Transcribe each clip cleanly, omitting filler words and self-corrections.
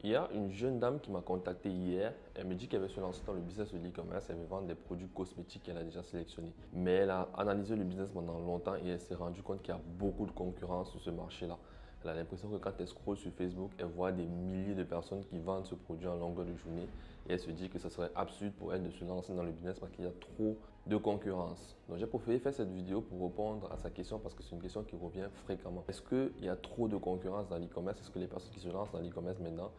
Il y a une jeune dame qui m'a contacté hier. Elle me dit qu'elle veut se lancer dans le business de l'e-commerce. Elle veut vendre des produits cosmétiques qu'elle a déjà sélectionnés. Mais elle a analysé le business pendant longtemps et elle s'est rendue compte qu'il y a beaucoup de concurrence sur ce marché-là. Elle a l'impression que quand elle scrolle sur Facebook, elle voit des milliers de personnes qui vendent ce produit en longueur de journée. Et elle se dit que ce serait absurde pour elle de se lancer dans le business parce qu'il y a trop de concurrence. Donc j'ai préféré faire cette vidéo pour répondre à sa question parce que c'est une question qui revient fréquemment. Est-ce qu'il y a trop de concurrence dans l'e-commerce? Est-ce que les personnes qui se lancent dans l'e-commerce maintenant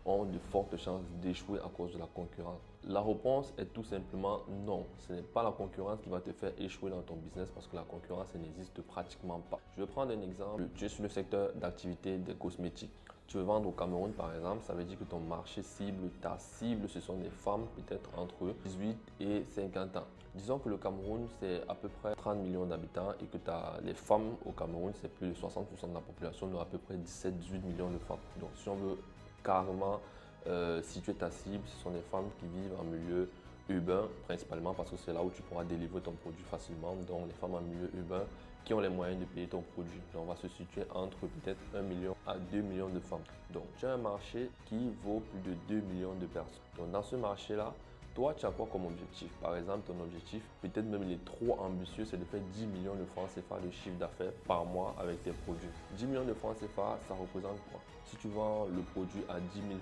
ont de fortes chances d'échouer à cause de la concurrence? La réponse est tout simplement non. Ce n'est pas la concurrence qui va te faire échouer dans ton business parce que la concurrence n'existe pratiquement pas. Je vais prendre un exemple. Tu es sur le secteur d'activité des cosmétiques. Tu veux vendre au Cameroun par exemple, ça veut dire que ton marché cible, ta cible, ce sont des femmes peut-être entre 18 et 50 ans. Disons que le Cameroun, c'est à peu près 30 millions d'habitants et que les femmes au Cameroun, c'est plus de 60% de la population, donc à peu près 17-18 millions de femmes. Donc si on veut carrément situer ta cible, ce sont des femmes qui vivent en milieu urbain principalement parce que c'est là où tu pourras délivrer ton produit facilement. Donc les femmes en milieu urbain qui ont les moyens de payer ton produit. Donc on va se situer entre peut-être 1 million à 2 millions de femmes. Donc tu as un marché qui vaut plus de 2 millions de personnes. Donc dans ce marché-là, toi, tu as quoi comme objectif? Par exemple, ton objectif, peut-être même il est trop ambitieux, c'est de faire 10 millions de francs CFA de chiffre d'affaires par mois avec tes produits. 10 millions de francs CFA, ça représente quoi? Si tu vends le produit à 10 000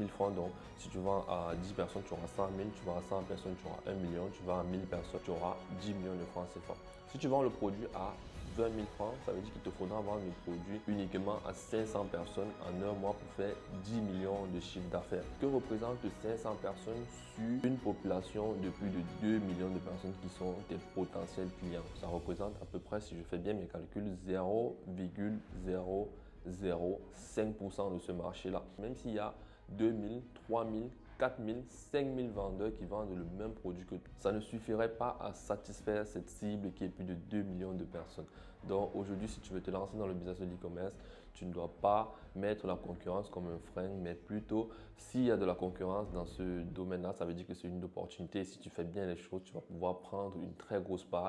francs, donc si tu vends à 10 personnes, tu auras 100 000, tu vends à 100 personnes, tu auras 1 million, tu vends à 1000 personnes, tu auras 10 millions de francs CFA. Si tu vends le produit à 20 000 francs, ça veut dire qu'il te faudra vendre le produit uniquement à 500 personnes en un mois pour faire 10 millions de chiffre d'affaires. Que représentent 500 personnes sur une population de plus de 2 millions de personnes qui sont tes potentiels clients? Ça représente à peu près, si je fais bien mes calculs, 0,005% de ce marché-là. Même s'il y a 2000, 3000, 4000, 5000 vendeurs qui vendent le même produit que toi, ça ne suffirait pas à satisfaire cette cible qui est plus de 2 millions de personnes. Donc aujourd'hui, si tu veux te lancer dans le business de l'e-commerce, tu ne dois pas mettre la concurrence comme un frein, mais plutôt s'il y a de la concurrence dans ce domaine-là, ça veut dire que c'est une opportunité. Si tu fais bien les choses, tu vas pouvoir prendre une très grosse part.